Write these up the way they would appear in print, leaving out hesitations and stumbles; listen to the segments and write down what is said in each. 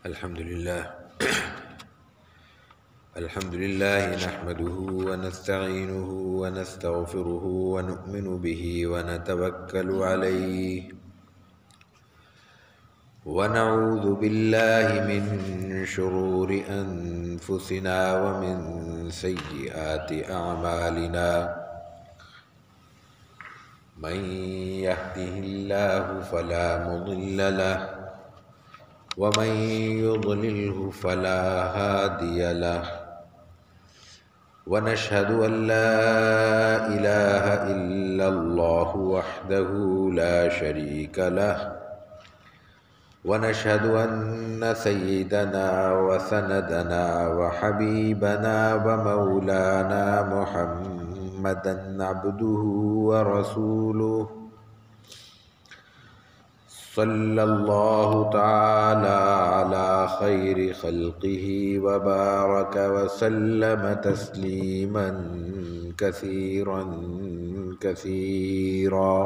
الحمد لله نحمده ونستعينه ونستغفره ونؤمن به ونتوكل عليه ونعوذ بالله من شرور أنفسنا ومن سيئات أعمالنا من يهده الله فلا مضل له ومن يضلله فلا هادي له ونشهد أن لا إله إلا الله وحده لا شريك له ونشهد أن سيدنا وسندنا وحبيبنا ومولانا محمدا عبده ورسوله صلى الله تعالى على خير خلقه وبارك وسلم تسليما كثيرا كثيرا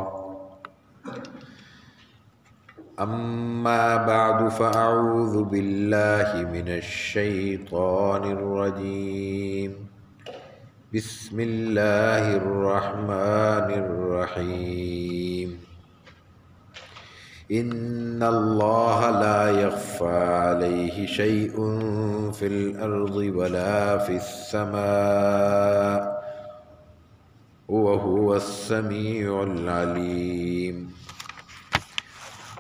أما بعد فأعوذ بالله من الشيطان الرجيم بسم الله الرحمن الرحيم إن الله لا يخفى عليه شيء في الأرض ولا في السماء وهو السميع العليم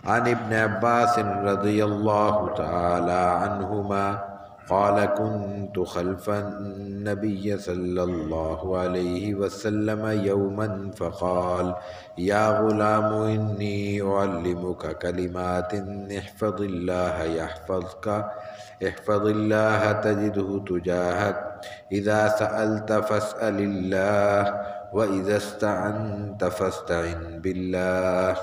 عن ابن عباس رضي الله تعالى عنهما قال كنت خلف النبي صلى الله عليه وسلم يوما فقال يا غلام إني أعلمك كلمات احفظ الله يحفظك احفظ الله تجده تجاهك إذا سألت فاسأل الله وإذا استعنت فاستعن بالله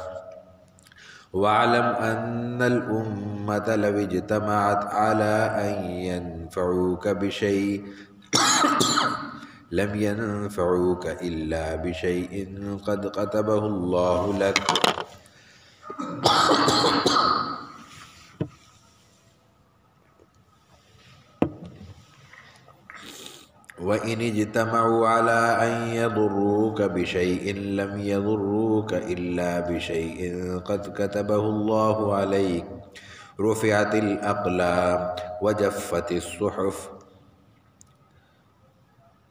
واعلم أن الأمة لو اجتمعت على أن ينفعوك بشيء لم ينفعوك إلا بشيء قد كتبه الله لك وإن اجتمعوا على أن يضروك بشيء لم يضروك إلا بشيء قد كتبه الله عليك رفعت الأقلام وجفت الصحف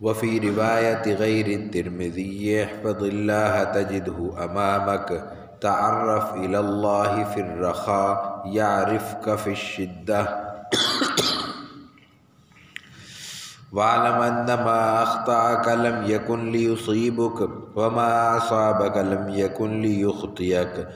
وفي رواية غير الترمذي احفظ الله تجده أمامك تعرف إلى الله في الرخاء يعرفك في الشدة واعلم أن ما أخطأك لم يكن ليصيبك وما أصابك لم يكن ليخطئك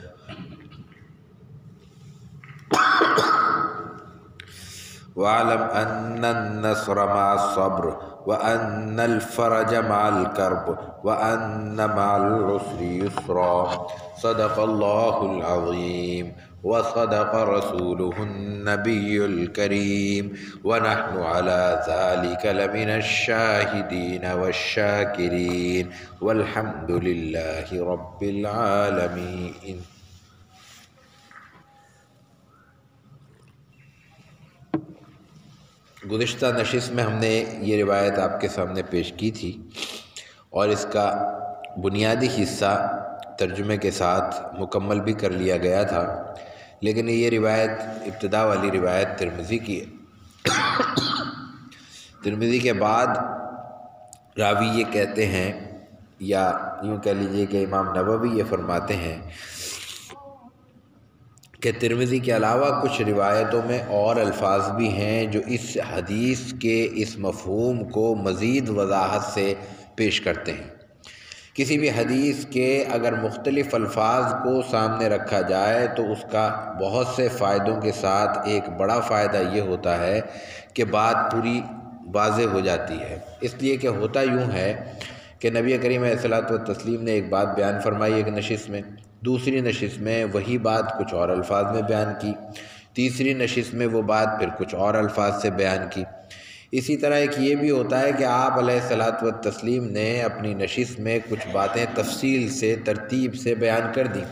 واعلم أن النصر مع الصبر وأن الفرج مع الكرب وأن مع العسر يسرا صدق الله العظيم وصدق رسوله النبي الكريم ونحن على ذلك لمن الشاهدين والشاكرين والحمد لله رب العالمين. گزشتہ نشست میں ہم نے یہ روایت آپ کے سامنے پیش کی تھی اور اس کا بنیادی حصہ ترجمے کے ساتھ مکمل بھی کر لیا گیا تھا، لیکن یہ روایت ابتدا والی روایت ترمذی کی ہے۔ ترمذی کے بعد راوی یہ کہتے ہیں، یا یوں کہہ لیجئے کہ امام نووی یہ فرماتے ہیں کہ ترمذی کے علاوہ کچھ روایتوں میں اور الفاظ بھی ہیں جو اس حدیث کے اس مفہوم کو مزید وضاحت سے پیش کرتے ہیں۔ کسی بھی حدیث کے اگر مختلف الفاظ کو سامنے رکھا جائے تو اس کا بہت سے فائدوں کے ساتھ ایک بڑا فائدہ یہ ہوتا ہے کہ بات پوری واضح ہو جاتی ہے، اس لیے کہ ہوتا یوں ہے کہ نبی کریم علیہ الصلوۃ والتسلیم نے ایک بات بیان فرمائی ایک نشست میں، دوسری نشست میں وہی بات کچھ اور الفاظ میں بیان کی، تیسری نشست میں وہ بات پھر کچھ اور الفاظ سے بیان کی۔ اسی طرح ایک یہ بھی ہوتا ہے کہ آپ علیہ الصلوۃ والتسلیم نے اپنی نشست میں کچھ باتیں تفصیل سے ترتیب سے بیان کر دیں،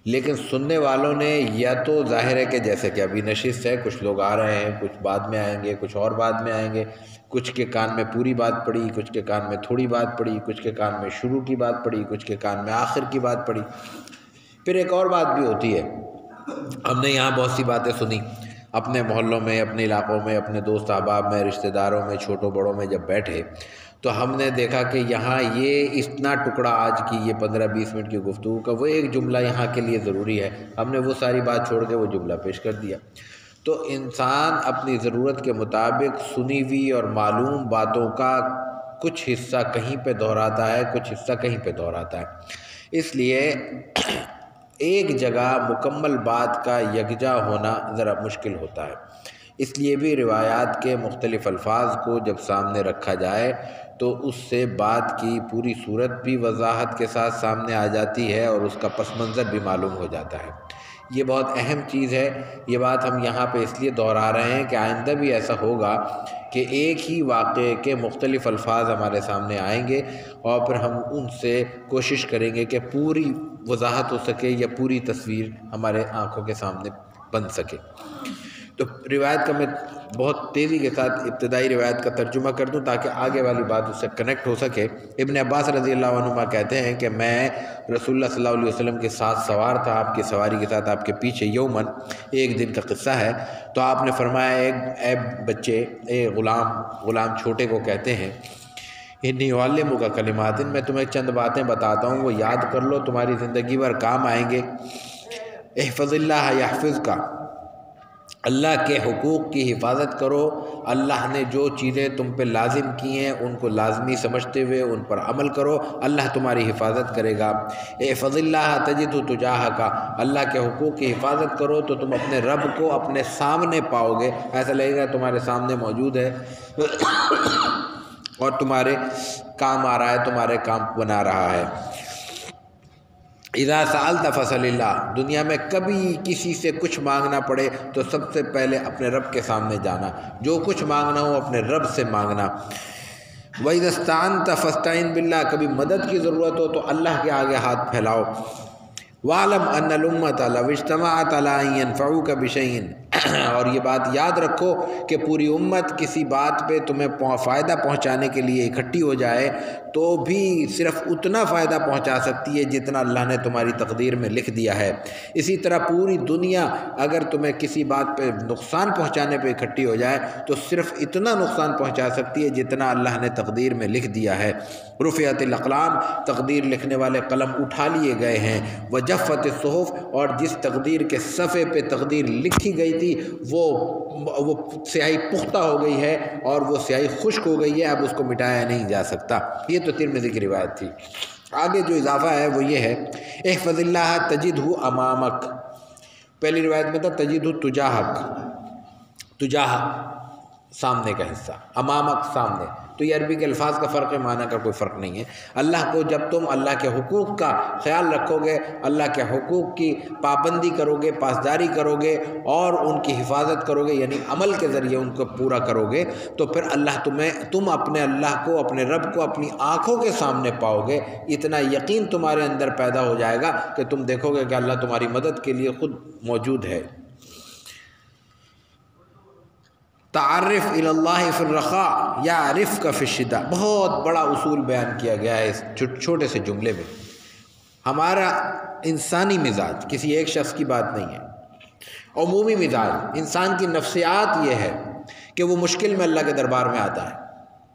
لیکن سننے والوں نے یا تو ظاہر ہے کہ جیسے کہ ابھی نشست ہے، کچھ لوگ آ رہے ہیں، کچھ بعد میں آئیں گے، کچھ اور بعد میں آئیں گے، کچھ کے کان میں پوری بات پڑی، کچھ کے کان میں تھوڑی بات پڑی، کچھ کے کان میں شروع کی بات پڑی، کچھ کے کان میں آخر کی بات پڑی۔ پھر ایک اور بات بھی ہوتی ہے، ہم نے یہاں بہت سی باتیں سنی اپنے محلوں میں، اپنے علاقوں میں، اپنے دوست احباب میں، رشتہ داروں میں، چھوٹوں بڑوں میں جب بیٹھے تو ہم نے دیکھا کہ یہاں یہ اتنا ٹکڑا آج کی یہ 15-20 منٹ کی گفتگو کا وہ ایک جملہ یہاں کے لیے ضروری ہے، ہم نے وہ ساری بات چھوڑ کے وہ جملہ پیش کر دیا۔ تو انسان اپنی ضرورت کے مطابق سنی ہوئی اور معلوم باتوں کا کچھ حصہ کہیں پہ دہراتا ہے، کچھ حصہ کہیں پہ دہراتا ہے۔ اس لیے ایک جگہ مکمل بات کا یکجا ہونا ذرا مشکل ہوتا ہے، اس لیے بھی روایات کے مختلف الفاظ کو جب سامنے رکھا جائے تو اس سے بات کی پوری صورت بھی وضاحت کے ساتھ سامنے آ جاتی ہے اور اس کا پس منظر بھی معلوم ہو جاتا ہے۔ یہ بہت اہم چیز ہے، یہ بات ہم یہاں پہ اس لیے دہرا رہے ہیں کہ آئندہ بھی ایسا ہوگا کہ ایک ہی واقعے کے مختلف الفاظ ہمارے سامنے آئیں گے اور پھر ہم ان سے کوشش کریں گے کہ پوری وضاحت ہو سکے یا پوری تصویر ہمارے آنکھوں کے سامنے بن سکے۔ تو روایت کا میں بہت تیزی کے ساتھ ابتدائی روایت کا ترجمہ کر دوں تاکہ آگے والی بات اس سے کنیکٹ ہو سکے۔ ابن عباس رضی اللہ عنہما کہتے ہیں کہ میں رسول اللہ صلی اللہ علیہ وسلم کے ساتھ سوار تھا، آپ کی سواری کے ساتھ آپ کے پیچھے یومن، ایک دن کا قصہ ہے، تو آپ نے فرمایا اے بچے، اے غلام چھوٹے کو کہتے ہیں، انی اعلمک کلمات، میں تمہیں چند باتیں بتاتا ہوں، وہ یاد کر لو، تمہاری زندگی بھر کام آئیں گے۔ احفظ اللہ یحفظک، اللہ کے حقوق کی حفاظت کرو، اللہ نے جو چیزیں تم پہ لازم کی ہیں ان کو لازمی سمجھتے ہوئے ان پر عمل کرو، اللہ تمہاری حفاظت کرے گا۔ احفظ اللہ تجدہ تجاہک، اللہ کے حقوق کی حفاظت کرو تو تم اپنے رب کو اپنے سامنے پاؤ گے، ایسا لگے گا تمہارے سامنے موجود ہے اور تمہارے کام آ رہا ہے، تمہارے کام بنا رہا ہے۔ اذا سألت فسل اللہ، دنیا میں کبھی کسی سے کچھ مانگنا پڑے تو سب سے پہلے اپنے رب کے سامنے جانا، جو کچھ مانگنا ہو اپنے رب سے مانگنا۔ وَإِذَا اسْتَعَنْتَ فَاسْتَعِنْ بِاللَّهِ، کبھی مدد کی ضرورت ہو تو اللہ کے آگے ہاتھ پھیلاؤ۔ وَاعْلَمْ أَنَّ الْأُمَّةَ لَوْ اجْتَمَعَتْ عَلَىٰ أَن يَنفَعُوكَ بِشَيْءٍ، اور یہ بات یاد رکھو کہ پوری امت کسی بات پہ تمہیں فائدہ پہنچانے کے لیے اکٹھی ہو جائے تو بھی صرف اتنا فائدہ پہنچا سکتی ہے جتنا اللہ نے تمہاری تقدیر میں لکھ دیا ہے۔ اسی طرح پوری دنیا اگر تمہیں کسی بات پہ نقصان پہنچانے پہ اکٹھی ہو جائے تو صرف اتنا نقصان پہنچا سکتی ہے جتنا اللہ نے تقدیر میں لکھ دیا ہے۔ رفعت الاقلام، تقدیر لکھنے والے قلم اٹھا لیے گئے ہیں۔ وجفت الصحف، اور جس تقدیر کے صفحے پہ تقدیر لکھی گئی تھی وہ سیاہی پختہ ہو گئی ہے اور وہ سیاہی خشک ہو گئی ہے، اب اس کو مٹایا نہیں جا سکتا۔ یہ تو ترمذی کی روایت تھی۔ آگے جو اضافہ ہے وہ یہ ہے، احفظ اللہ تجدہ امامک، پہلی روایت میں تھا تجدہ تجاہک، تجاہ سامنے کا حصہ، امامک سامنے، تو یہ عربی کے الفاظ کا فرق ہے، معنی کا کوئی فرق نہیں ہے۔ اللہ کو جب تم اللہ کے حقوق کا خیال رکھو گے، اللہ کے حقوق کی پابندی کرو گے، پاسداری کرو گے اور ان کی حفاظت کرو گے، یعنی عمل کے ذریعے ان کو پورا کرو گے، تو پھر تم اپنے اللہ کو، اپنے رب کو اپنی آنکھوں کے سامنے پاؤ گے۔ اتنا یقین تمہارے اندر پیدا ہو جائے گا کہ تم دیکھو گے کہ اللہ تمہاری مدد کے لیے خود موجود ہے۔ تعرف الی اللہ فی الرخاء یعرفک فی الشدہ، بہت بڑا اصول بیان کیا گیا ہے اس چھوٹے سے جملے میں۔ ہمارا انسانی مزاج کسی ایک شخص کی بات نہیں ہے، عمومی مزاج انسان کی نفسیات یہ ہے کہ وہ مشکل میں اللہ کے دربار میں آتا ہے،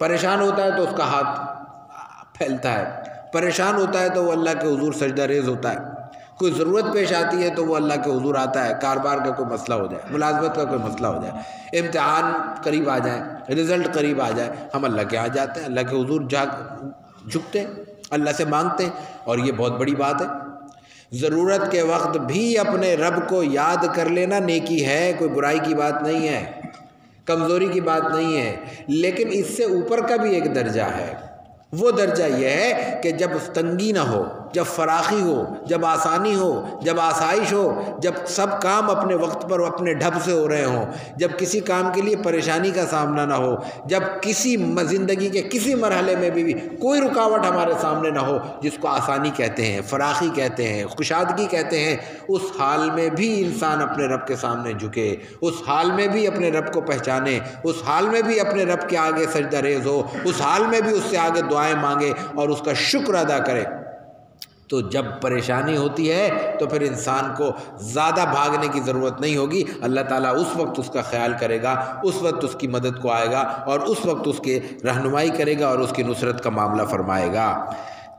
پریشان ہوتا ہے تو اس کا ہاتھ پھیلتا ہے، پریشان ہوتا ہے تو وہ اللہ کے حضور سجدہ ریز ہوتا ہے، کوئی ضرورت پیش آتی ہے تو وہ اللہ کے حضور آتا ہے، کاروبار کا کوئی مسئلہ ہو جائے، ملازمت کا کوئی مسئلہ ہو جائے، امتحان قریب آ جائے، رزلٹ قریب آ جائے، ہم اللہ کے یہاں جاتے ہیں، اللہ کے حضور جھکتے ہیں، اللہ سے مانگتے ہیں، اور یہ بہت بڑی بات ہے۔ ضرورت کے وقت بھی اپنے رب کو یاد کر لینا نیکی ہے، کوئی برائی کی بات نہیں ہے، کمزوری کی بات نہیں ہے، لیکن اس سے اوپر کا بھی ایک درجہ ہے۔ وہ درجہ یہ ہے کہ جب تنگی نہ ہو، جب فراخی ہو، جب آسانی ہو، جب آسائش ہو، جب سب کام اپنے وقت پر اپنے ڈھب سے ہو رہے ہوں، جب کسی کام کے لیے پریشانی کا سامنا نہ ہو، جب کسی زندگی کے کسی مرحلے میں بھی کوئی رکاوٹ ہمارے سامنے نہ ہو، جس کو آسانی کہتے ہیں، فراخی کہتے ہیں، کشادگی کہتے ہیں، اس حال میں بھی انسان اپنے رب کے سامنے جھکے، اس حال میں بھی اپنے رب کو پہچانے، اس حال میں بھی اپنے رب کے آگے سجدہ ریز ہو، اس حال میں بھی اس سے آگے دعائیں مانگے اور اس کا شکر ادا کرے۔ تو جب پریشانی ہوتی ہے تو پھر انسان کو زیادہ بھاگنے کی ضرورت نہیں ہوگی، اللہ تعالیٰ اس وقت اس کا خیال کرے گا، اس وقت اس کی مدد کو آئے گا اور اس وقت اس کے رہنمائی کرے گا اور اس کی نصرت کا معاملہ فرمائے گا۔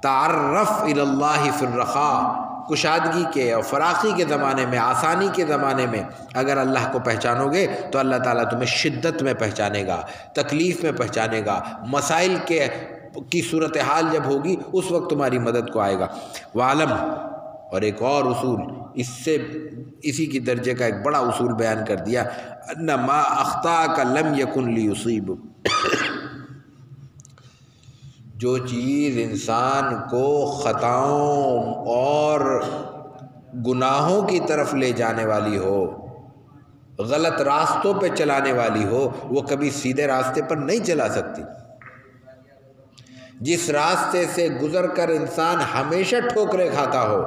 تعرف الی اللہ فی الرخاء، کشادگی کے اور فراخی کے زمانے میں، آسانی کے زمانے میں اگر اللہ کو پہچانو گے تو اللہ تعالیٰ تمہیں شدت میں پہچانے گا، تکلیف میں پہچانے گا، مسائل کی صورتحال جب ہوگی اس وقت تمہاری مدد کو آئے گا۔ وعلم، اور ایک اور اصول اسی کی درجے کا ایک بڑا اصول بیان کر دیا، ان ما اخطاک لم یکن لیصیبک، جو چیز انسان کو خطاؤں اور گناہوں کی طرف لے جانے والی ہو، غلط راستوں پہ چلانے والی ہو، وہ کبھی سیدھے راستے پر نہیں چلا سکتی۔ جس راستے سے گزر کر انسان ہمیشہ ٹھوکریں کھاتا ہو،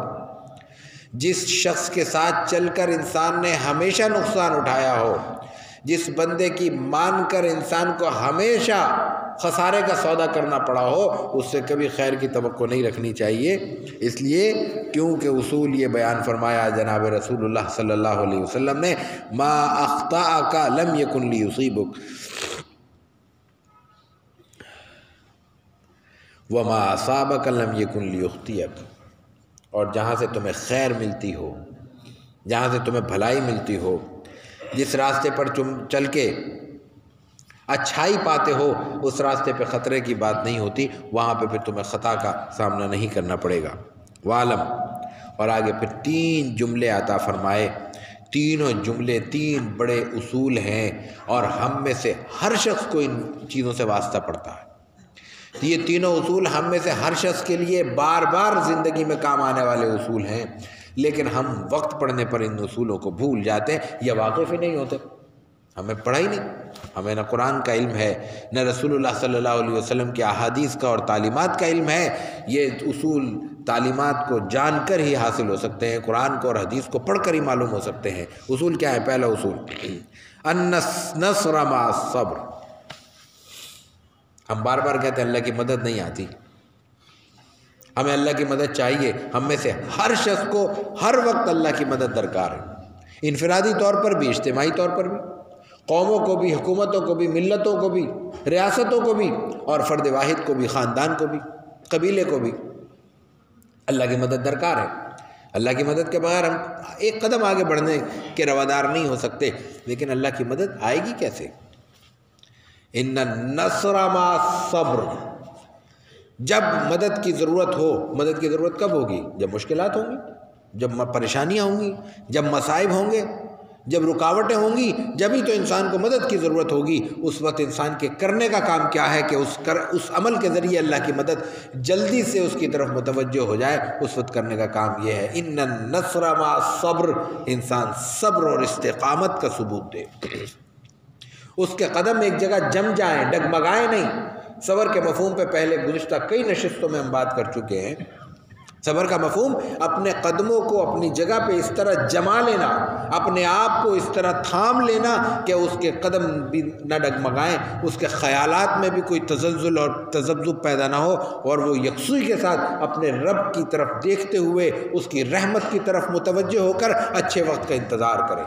جس شخص کے ساتھ چل کر انسان نے ہمیشہ نقصان اٹھایا ہو، جس بندے کی مان کر انسان کو ہمیشہ خسارے کا سودا کرنا پڑا ہو، اس سے کبھی خیر کی توقع نہیں رکھنی چاہیے۔ اس لیے کیونکہ اصول یہ بیان فرمایا جناب رسول اللہ صلی اللہ علیہ وسلم نے، ما اخطأک لم یکن لیصیبک وما اصابک لم یکن لیخطئک، اور جہاں سے تمہیں خیر ملتی ہو، جہاں سے تمہیں بھلائی ملتی ہو، جس راستے پر تم چل کے اچھائی پاتے ہو، اس راستے پہ خطرے کی بات نہیں ہوتی، وہاں پہ پھر تمہیں خطا کا سامنا نہیں کرنا پڑے گا۔ وعلم، اور آگے پھر 3 جملے عطا فرمائے، تینوں جملے 3 بڑے اصول ہیں اور ہم میں سے ہر شخص کو ان چیزوں سے واسطہ پڑتا ہے۔ یہ تینوں اصول ہم میں سے ہر شخص کے لیے بار بار زندگی میں کام آنے والے اصول ہیں، لیکن ہم وقت پڑھنے پر ان اصولوں کو بھول جاتے ہیں یا واقف ہی نہیں ہوتے۔ ہمیں پڑھا ہی نہیں، ہمیں نہ قرآن کا علم ہے، نہ رسول اللہ صلی اللہ علیہ وسلم کے احادیث کا اور تعلیمات کا علم ہے۔ یہ اصول تعلیمات کو جان کر ہی حاصل ہو سکتے ہیں، قرآن کو اور حدیث کو پڑھ کر ہی معلوم ہو سکتے ہیں۔ اصول کیا ہے؟ پہلا اصول النصر مع الصبر۔ ہم بار بار کہتے ہیں اللہ کی مدد نہیں آتی، ہمیں اللہ کی مدد چاہیے۔ ہم میں سے ہر شخص کو ہر وقت اللہ کی مدد درکار ہے، انفرادی طور پر بھی، اجتماعی طور پر بھی، قوموں کو بھی، حکومتوں کو بھی، ملتوں کو بھی، ریاستوں کو بھی، اور فرد واحد کو بھی، خاندان کو بھی، قبیلے کو بھی اللہ کی مدد درکار ہے۔ اللہ کی مدد کے بغیر ہم ایک قدم آگے بڑھنے کے روادار نہیں ہو سکتے۔ لیکن اللہ کی مدد آئے گی کیسے؟ ان النصر مع الصبر، جب مدد کی ضرورت ہو۔ مدد کی ضرورت کب ہوگی؟ جب مشکلات ہوں گی، جب پریشانیاں ہوں گی، جب مصائب ہوں گے، جب رکاوٹیں ہوں گی، جبھی تو انسان کو مدد کی ضرورت ہوگی۔ اس وقت انسان کے کرنے کا کام کیا ہے کہ اس عمل کے ذریعے اللہ کی مدد جلدی سے اس کی طرف متوجہ ہو جائے۔ اس وقت کرنے کا کام یہ ہے، ان النصر مع الصبر، انسان صبر اور استقامت کا ثبوت دے، اس کے قدم ایک جگہ جم جائیں، ڈگمگائیں نہیں۔ صبر کے مفہوم پہ پہلے گزشتہ کئی نشستوں میں ہم بات کر چکے ہیں۔ صبر کا مفہوم اپنے قدموں کو اپنی جگہ پہ اس طرح جما لینا، اپنے آپ کو اس طرح تھام لینا کہ اس کے قدم بھی نہ ڈگمگائیں، اس کے خیالات میں بھی کوئی تزلزل اور تذبذب پیدا نہ ہو، اور وہ یکسوئی کے ساتھ اپنے رب کی طرف دیکھتے ہوئے اس کی رحمت کی طرف متوجہ ہو کر اچھے وقت کا انتظار کرے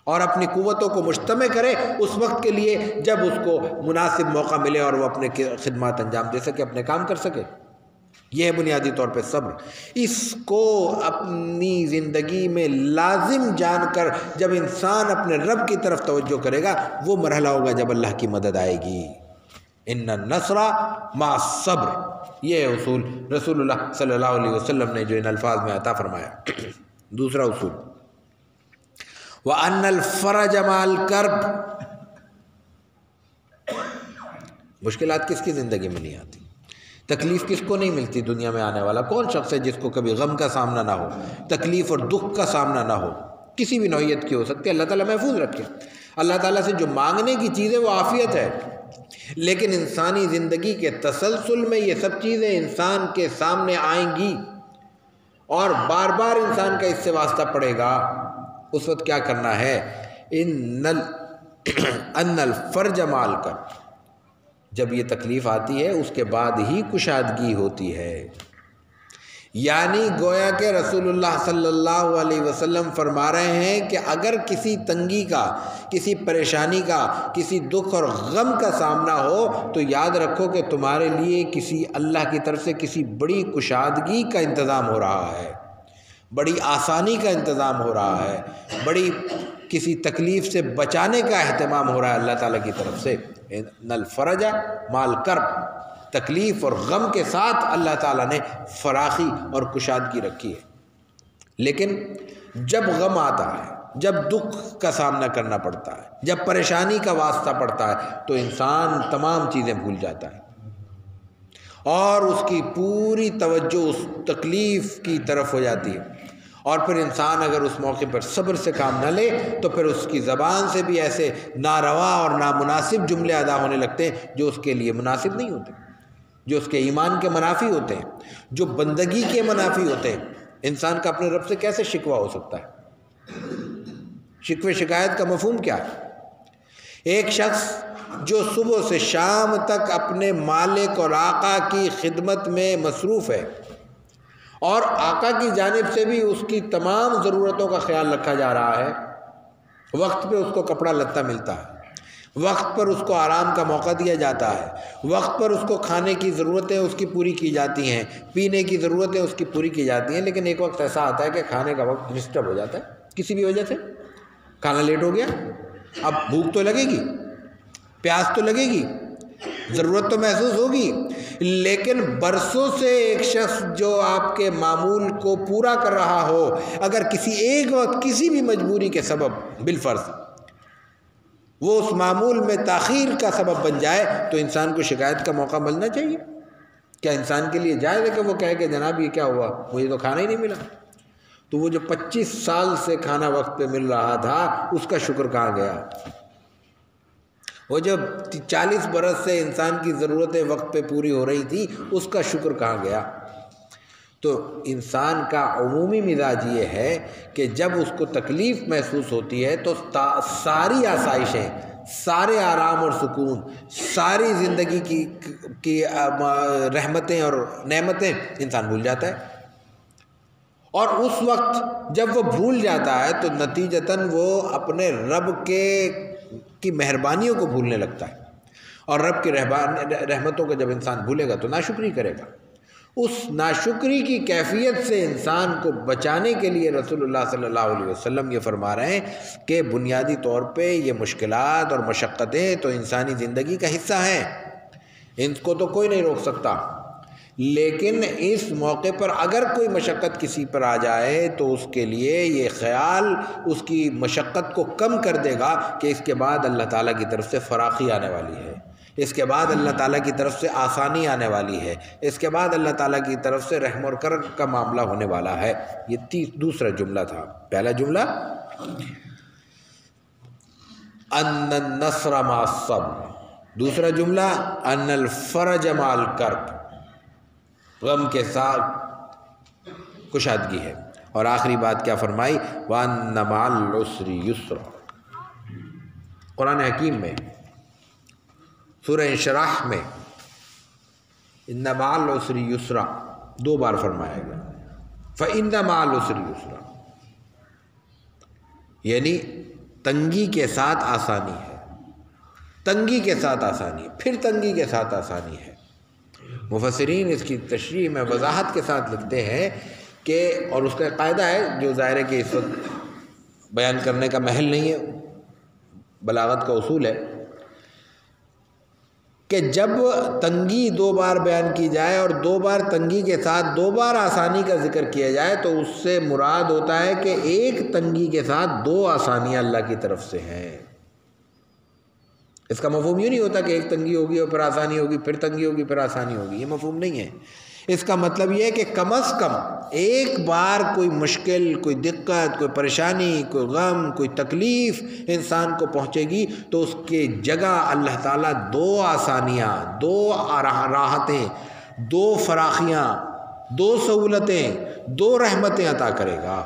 اور اپنی قوتوں کو مجتمع کرے اس وقت کے لیے جب اس کو مناسب موقع ملے اور وہ اپنے خدمات انجام دے سکے، اپنے کام کر سکے۔ یہ ہے بنیادی طور پہ صبر۔ اس کو اپنی زندگی میں لازم جان کر جب انسان اپنے رب کی طرف توجہ کرے گا، وہ مرحلہ ہوگا جب اللہ کی مدد آئے گی۔ ان النصر مع الصبر، یہ اصول رسول اللہ صلی اللہ علیہ وسلم نے جو ان الفاظ میں عطا فرمایا۔ دوسرا اصول وَأَنَّ الْفَرَجَ مَعَ الْكَرْبِ، مشکلات کس کی زندگی میں نہیں آتی؟ تکلیف کس کو نہیں ملتی دنیا میں آنے والا؟ کون شخص ہے جس کو کبھی غم کا سامنا نہ ہو، تکلیف اور دکھ کا سامنا نہ ہو؟ کسی بھی نوعیت کی ہو سکتی ہے، اللہ تعالیٰ محفوظ رکھے۔ اللہ تعالیٰ سے جو مانگنے کی چیز ہے وہ عافیت ہے، لیکن انسانی زندگی کے تسلسل میں یہ سب چیزیں انسان کے سامنے آئیں گی اور بار بار انسان کا اس سے واسطہ پڑے گا۔ اس وقت کیا کرنا ہے؟ ان الفرج مال کر، جب یہ تکلیف آتی ہے اس کے بعد ہی کشادگی ہوتی ہے۔ یعنی گویا کہ رسول اللہ صلی اللہ علیہ وسلم فرما رہے ہیں کہ اگر کسی تنگی کا، کسی پریشانی کا، کسی دکھ اور غم کا سامنا ہو تو یاد رکھو کہ تمہارے لیے کسی اللہ کی طرف سے کسی بڑی کشادگی کا انتظام ہو رہا ہے، بڑی آسانی کا انتظام ہو رہا ہے، بڑی کسی تکلیف سے بچانے کا اہتمام ہو رہا ہے اللہ تعالیٰ کی طرف سے۔ ان الفرج مال کرب، تکلیف اور غم کے ساتھ اللہ تعالیٰ نے فراخی اور کشادگی رکھی ہے۔ لیکن جب غم آتا ہے، جب دکھ کا سامنا کرنا پڑتا ہے، جب پریشانی کا واسطہ پڑتا ہے تو انسان تمام چیزیں بھول جاتا ہے اور اس کی پوری توجہ اس تکلیف کی طرف ہو جاتی ہے، اور پھر انسان اگر اس موقع پر صبر سے کام نہ لے تو پھر اس کی زبان سے بھی ایسے ناروا اور نامناسب جملے ادا ہونے لگتے ہیں جو اس کے لیے مناسب نہیں ہوتے، جو اس کے ایمان کے منافی ہوتے ہیں، جو بندگی کے منافی ہوتے ہیں۔ انسان کا اپنے رب سے کیسے شکوہ ہو سکتا ہے؟ شکوے شکایت کا مفہوم کیا ہے؟ ایک شخص جو صبح سے شام تک اپنے مالک اور آقا کی خدمت میں مصروف ہے اور آقا کی جانب سے بھی اس کی تمام ضرورتوں کا خیال رکھا جا رہا ہے، وقت پہ اس کو کپڑا لتا ملتا ہے، وقت پر اس کو آرام کا موقع دیا جاتا ہے، وقت پر اس کو کھانے کی ضرورتیں اس کی پوری کی جاتی ہیں، پینے کی ضرورتیں اس کی پوری کی جاتی ہیں، لیکن ایک وقت ایسا آتا ہے کہ کھانے کا وقت ڈسٹرب ہو جاتا ہے کسی بھی وجہ سے، کھانا لیٹ ہو گیا، اب بھوک تو لگے گی، پیاس تو لگے گی، ضرورت تو محسوس ہوگی، لیکن برسوں سے ایک شخص جو آپ کے معمول کو پورا کر رہا ہو اگر کسی ایک وقت کسی بھی مجبوری کے سبب بالفرض وہ اس معمول میں تاخیر کا سبب بن جائے تو انسان کو شکایت کا موقع ملنا چاہیے۔ کیا انسان کے لیے جائز ہے کہ وہ کہے کہ جناب یہ کیا ہوا، مجھے تو کھانا ہی نہیں ملا؟ تو وہ جو 25 سال سے کھانا وقت پہ مل رہا تھا اس کا شکر کہاں گیا؟ وہ جو 40 برس سے انسان کی ضرورتیں وقت پہ پوری ہو رہی تھی اس کا شکر کہاں گیا؟ تو انسان کا عمومی مزاج یہ ہے کہ جب اس کو تکلیف محسوس ہوتی ہے تو ساری آسائشیں، سارے آرام اور سکون، ساری زندگی کی رحمتیں اور نعمتیں انسان بھول جاتا ہے، اور اس وقت جب وہ بھول جاتا ہے تو نتیجتاً وہ اپنے رب کی مہربانیوں کو بھولنے لگتا ہے، اور رب کی رحمتوں کو جب انسان بھولے گا تو ناشکری کرے گا۔ اس ناشکری کی کیفیت سے انسان کو بچانے کے لیے رسول اللہ صلی اللہ علیہ وسلم یہ فرما رہے ہیں کہ بنیادی طور پہ یہ مشکلات اور مشقتیں تو انسانی زندگی کا حصہ ہیں، ان کو تو کوئی نہیں روک سکتا، لیکن اس موقع پر اگر کوئی مشقت کسی پر آ جائے تو اس کے لیے یہ خیال اس کی مشقت کو کم کر دے گا کہ اس کے بعد اللہ تعالیٰ کی طرف سے فراخی آنے والی ہے، اس کے بعد اللہ تعالیٰ کی طرف سے آسانی آنے والی ہے، اس کے بعد اللہ تعالیٰ کی طرف سے رحم اور کرم کا معاملہ ہونے والا ہے۔ یہ دوسرا جملہ تھا۔ پہلا جملہ ان النصر مع الصبر، دوسرا جملہ ان الفرج مع الکرب، غم کے ساتھ کشادگی ہے، اور آخری بات کیا فرمائی؟ وَأَنَّ مَعَ الْعُسْرِ يُسْرًا۔ قرآن حکیم میں سورہ انشراح میں ان مع العسر یسرا 2 بار فرمایا گیا، فإن مع العسر یسرا، یعنی تنگی کے ساتھ آسانی ہے، تنگی کے ساتھ آسانی ہے، پھر تنگی کے ساتھ آسانی ہے۔ مفسرین اس کی تشریح میں وضاحت کے ساتھ لکھتے ہیں کہ، اور اس کا قاعدہ ہے جو ظاہر ہے کہ اس وقت بیان کرنے کا محل نہیں ہے، بلاغت کا اصول ہے کہ جب تنگی 2 بار بیان کی جائے اور 2 بار تنگی کے ساتھ 2 بار آسانی کا ذکر کیا جائے تو اس سے مراد ہوتا ہے کہ ایک تنگی کے ساتھ 2 آسانیاں اللہ کی طرف سے ہیں، اس کا مفہوم یوں نہیں ہوتا کہ ایک تنگی ہوگی اور پھر آسانی ہوگی، پھر تنگی ہوگی پھر آسانی ہوگی، یہ مفہوم نہیں ہے۔ اس کا مطلب یہ ہے کہ کم از کم ایک بار کوئی مشکل، کوئی دقت، کوئی پریشانی، کوئی غم، کوئی تکلیف انسان کو پہنچے گی تو اس کے جگہ اللہ تعالیٰ دو آسانیاں، دو راحتیں، دو فراخیاں، دو سہولتیں، دو رحمتیں عطا کرے گا۔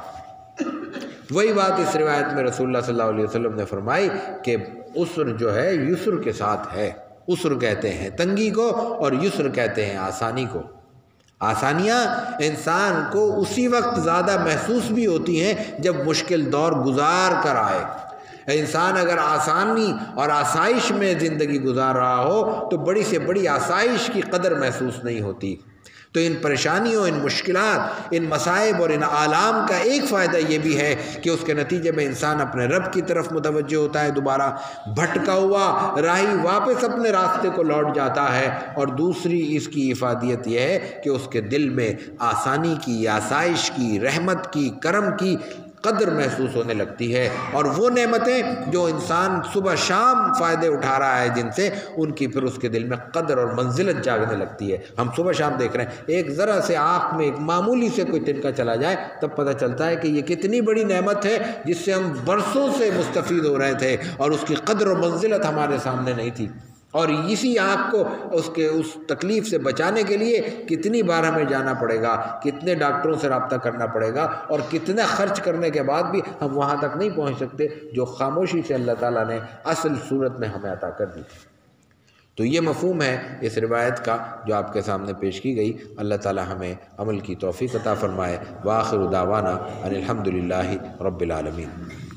وہی بات اس روایت میں رسول اللہ صلی اللہ علیہ وسلم نے فرمائی کہ عسر جو ہے یسر کے ساتھ ہے۔ عسر کہتے ہیں تنگی کو اور یسر کہتے ہیں آسانی کو۔ آسانیاں انسان کو اسی وقت زیادہ محسوس بھی ہوتی ہیں جب مشکل دور گزار کر آئے۔ انسان اگر آسانی اور آسائش میں زندگی گزار رہا ہو تو بڑی سے بڑی آسائش کی قدر محسوس نہیں ہوتی۔ تو ان پریشانیوں، ان مشکلات، ان مصائب اور ان آلام کا ایک فائدہ یہ بھی ہے کہ اس کے نتیجے میں انسان اپنے رب کی طرف متوجہ ہوتا ہے، دوبارہ بھٹکا ہوا راہی واپس اپنے راستے کو لوٹ جاتا ہے۔ اور دوسری اس کی افادیت یہ ہے کہ اس کے دل میں آسانی کی، آسائش کی، رحمت کی، کرم کی قدر محسوس ہونے لگتی ہے، اور وہ نعمتیں جو انسان صبح شام فائدے اٹھا رہا ہے جن سے، ان کی پھر اس کے دل میں قدر اور منزلت جاگنے لگتی ہے۔ ہم صبح شام دیکھ رہے ہیں، ایک ذرا سے آنکھ میں ایک معمولی سے کوئی تنکا چلا جائے تب پتہ چلتا ہے کہ یہ کتنی بڑی نعمت ہے جس سے ہم برسوں سے مستفید ہو رہے تھے اور اس کی قدر و منزلت ہمارے سامنے نہیں تھی۔ اور اسی آنکھ کو اس تکلیف سے بچانے کے لیے کتنی بار ہمیں جانا پڑے گا، کتنے ڈاکٹروں سے رابطہ کرنا پڑے گا، اور کتنا خرچ کرنے کے بعد بھی ہم وہاں تک نہیں پہنچ سکتے جو خاموشی سے اللہ تعالیٰ نے اصل صورت میں ہمیں عطا کر دی۔ تو یہ مفہوم ہے اس روایت کا جو آپ کے سامنے پیش کی گئی۔ اللہ تعالیٰ ہمیں عمل کی توفیق عطا فرمائے۔ وآخر دعوانا ان الحمد للہ رب العالمین۔